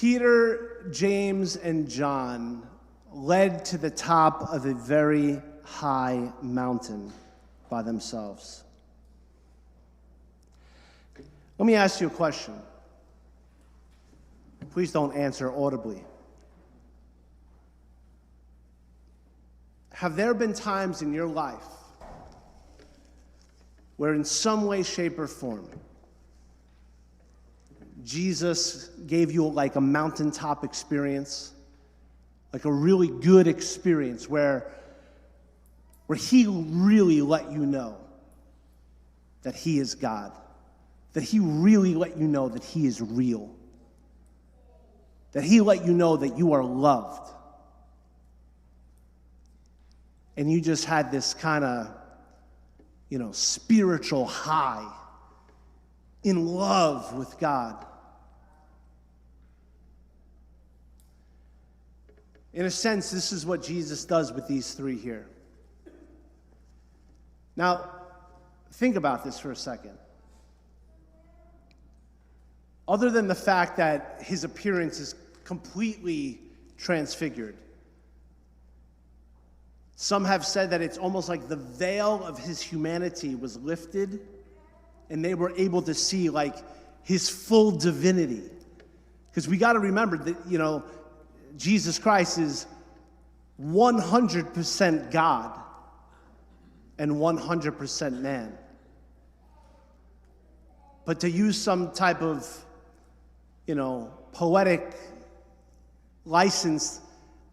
Peter, James, and John led to the top of a very high mountain by themselves. Let me ask you a question. Please don't answer audibly. Have there been times in your life where in some way, shape, or form, Jesus gave you like a mountaintop experience, like a really good experience where he really let you know that he is God, that he really let you know that he is real, that he let you know that you are loved, and you just had this kind of, spiritual high in love with God. In a sense, this is what Jesus does with these three here. Now, think about this for a second. Other than the fact that his appearance is completely transfigured, some have said that it's almost like the veil of his humanity was lifted and they were able to see like his full divinity. Because we got to remember that, Jesus Christ is 100% God and 100% man. But to use some type of, poetic license,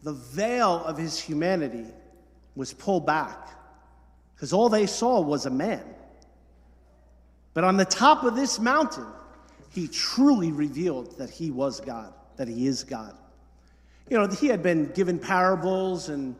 the veil of his humanity was pulled back because all they saw was a man. But on the top of this mountain, he truly revealed that he was God, that he is God. He had been given parables, and,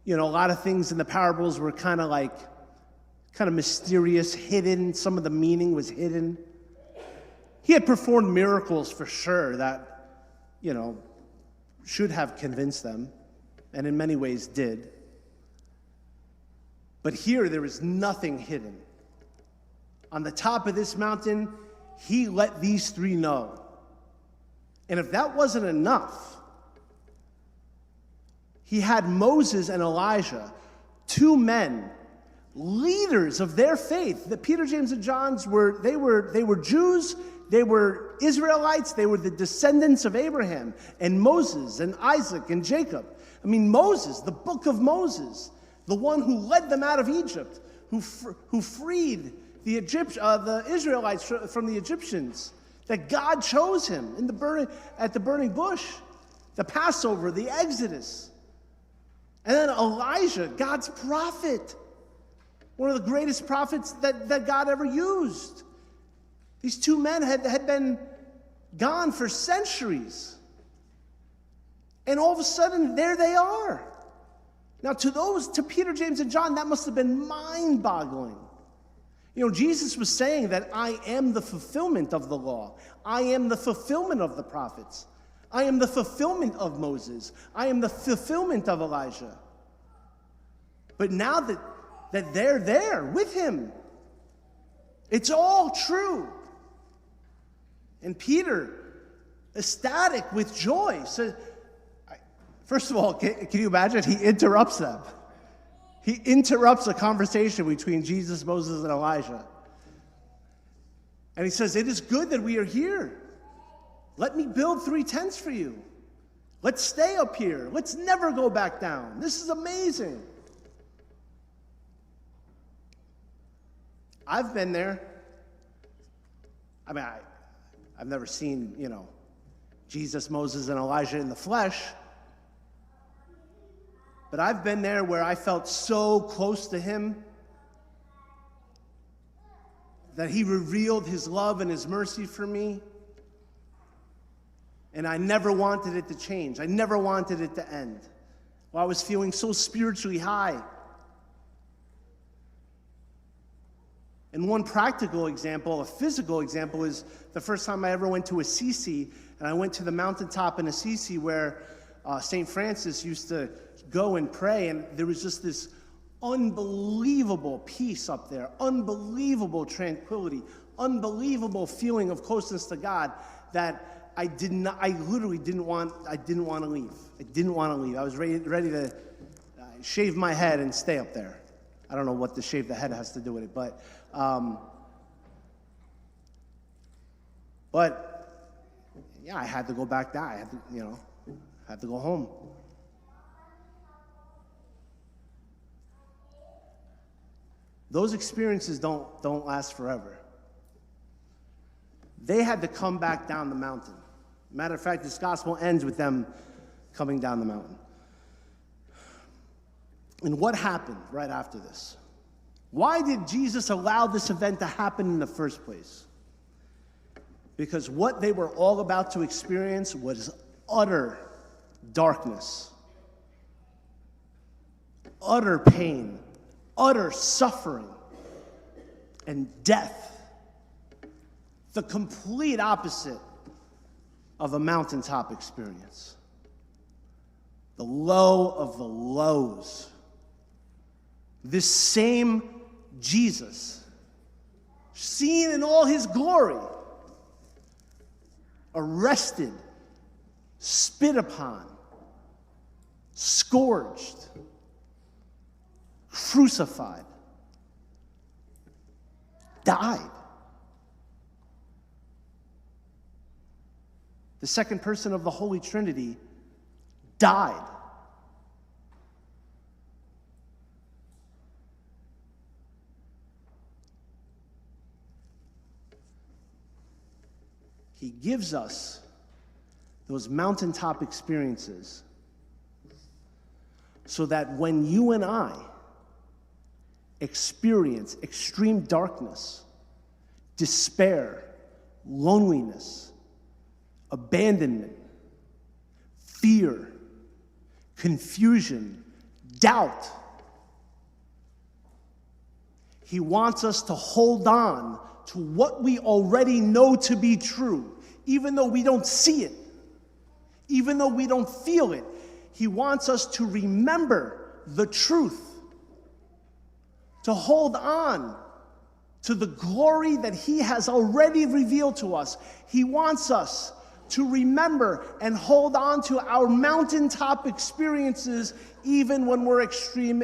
a lot of things in the parables were kind of mysterious, hidden. Some of the meaning was hidden. He had performed miracles for sure that, should have convinced them, and in many ways did. But here, there is nothing hidden. On the top of this mountain, he let these three know. And if that wasn't enough, he had Moses and Elijah, two men, leaders of their faith. The Peter, James, and John's were Jews, they were Israelites, they were the descendants of Abraham, and Moses and Isaac and Jacob. Moses, the book of Moses, the one who led them out of Egypt, who freed the Israelites from the Egyptians, that God chose him at the burning bush, the Passover, the Exodus. And then Elijah, God's prophet, one of the greatest prophets that God ever used. These two men had been gone for centuries. And all of a sudden, there they are. Now, to Peter, James, and John, that must have been mind-boggling. Jesus was saying that I am the fulfillment of the law. I am the fulfillment of the prophets. I am the fulfillment of Moses. I am the fulfillment of Elijah. But now that they're there with him, it's all true. And Peter, ecstatic with joy, says, first of all, can you imagine? He interrupts them. He interrupts a conversation between Jesus, Moses, and Elijah. And he says, it is good that we are here. Let me build 3 tents for you. Let's stay up here. Let's never go back down. This is amazing. I've been there. I've never seen, Jesus, Moses, and Elijah in the flesh. But I've been there where I felt so close to him that he revealed his love and his mercy for me. And I never wanted it to change. I never wanted it to end. Well, I was feeling so spiritually high. And one practical example, a physical example, is the first time I ever went to Assisi, and I went to the mountaintop in Assisi where St. Francis used to go and pray, and there was just this unbelievable peace up there, unbelievable tranquility, unbelievable feeling of closeness to God that I literally didn't want to leave. I didn't want to leave. I was ready to shave my head and stay up there. I don't know what the shave the head has to do with it, but yeah, I had to go back down. I had to go home. Those experiences don't last forever. They had to come back down the mountain. Matter of fact, this gospel ends with them coming down the mountain. And what happened right after this? Why did Jesus allow this event to happen in the first place? Because what they were all about to experience was utter darkness, utter pain, utter suffering, and death. The complete opposite of a mountaintop experience. The low of the lows. This same Jesus, seen in all his glory, arrested, spit upon, scourged, crucified, died. The second person of the Holy Trinity died. He gives us those mountaintop experiences so that when you and I experience extreme darkness, despair, loneliness, abandonment, fear, confusion, doubt, he wants us to hold on to what we already know to be true, even though we don't see it, even though we don't feel it. He wants us to remember the truth, to hold on to the glory that he has already revealed to us. He wants us to remember and hold on to our mountaintop experiences even when we're extreme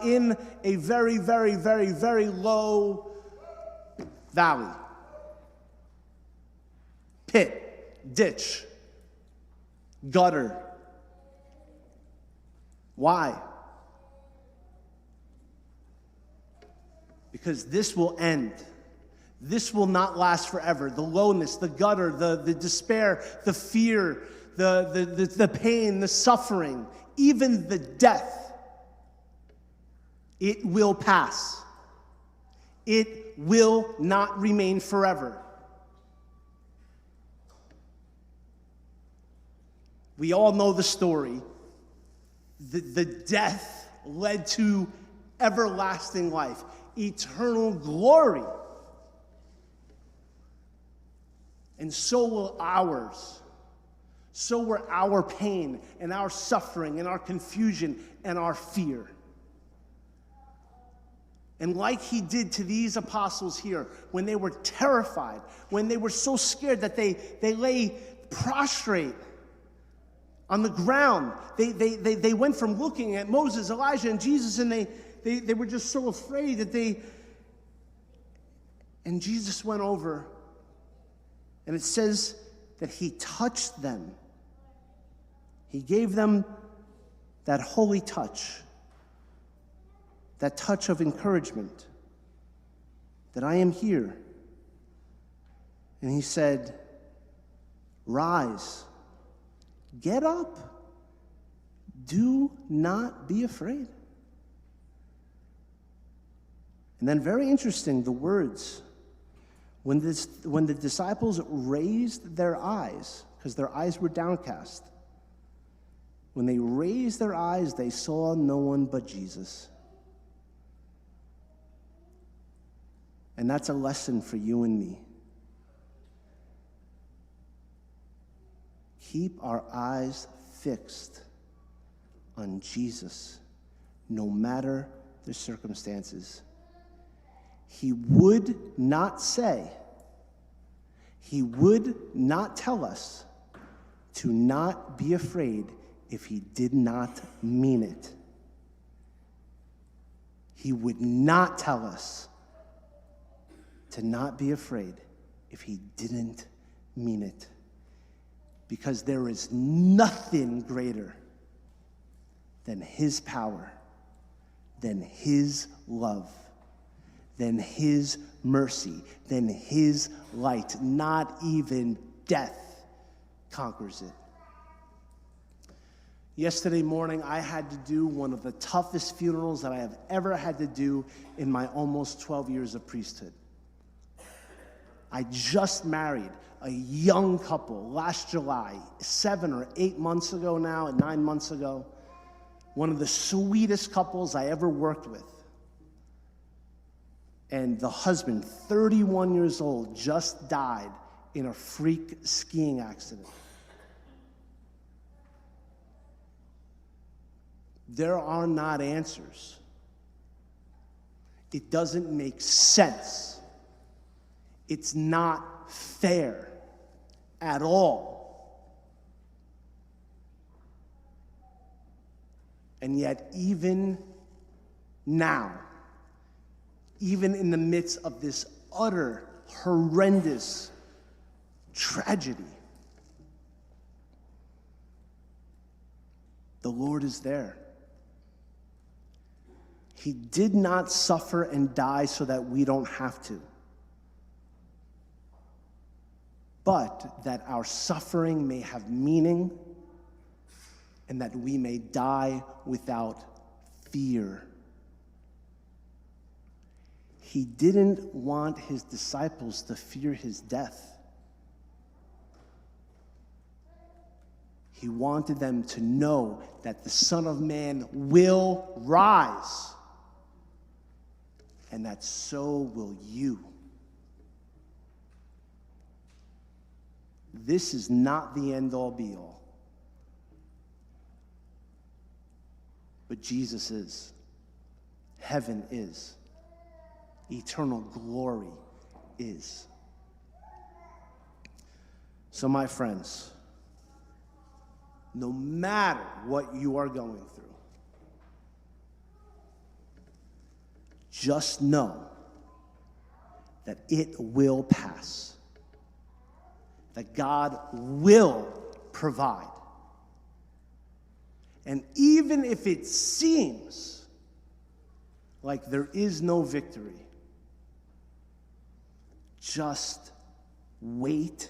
in a very, very, very, very low valley, pit, ditch, gutter. Why? Because this will end. This will not last forever. The lowness, the gutter, the despair, the fear, the pain, the suffering, even the death, it will pass. It will not remain forever. We all know the story. The death led to everlasting life, eternal glory. And so will ours. So will our pain and our suffering and our confusion and our fear. And like he did to these apostles here, when they were terrified, when they were so scared that they lay prostrate on the ground. They went from looking at Moses, Elijah, and Jesus, and they were just so afraid that and Jesus went over, and it says that he touched them. He gave them that holy touch, that touch of encouragement, that I am here. And he said, rise, get up, do not be afraid. And then very interesting, the words, when the disciples raised their eyes, because their eyes were downcast, when they raised their eyes, they saw no one but Jesus. And that's a lesson for you and me. Keep our eyes fixed on Jesus, no matter the circumstances. He would not say, he would not tell us to not be afraid if he did not mean it. He would not tell us to not be afraid if he didn't mean it. Because there is nothing greater than his power, than his love, than his mercy, than his light. Not even death conquers it. Yesterday morning, I had to do one of the toughest funerals that I have ever had to do in my almost 12 years of priesthood. I just married a young couple last July, 7 or 8 months ago now, 9 months ago. One of the sweetest couples I ever worked with. And the husband, 31 years old, just died in a freak skiing accident. There are not answers. It doesn't make sense. It's not fair at all. And yet, even now, even in the midst of this utter, horrendous tragedy, the Lord is there. He did not suffer and die so that we don't have to, but that our suffering may have meaning and that we may die without fear. He didn't want his disciples to fear his death. He wanted them to know that the Son of Man will rise, and that so will you. This is not the end-all be-all, but Jesus is. Heaven is. Eternal glory is. So, my friends, no matter what you are going through, just know that it will pass, that God will provide. And even if it seems like there is no victory, just wait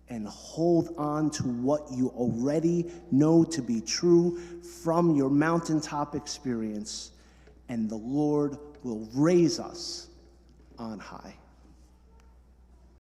and hold on to what you already know to be true from your mountaintop experience, and the Lord will raise us on high.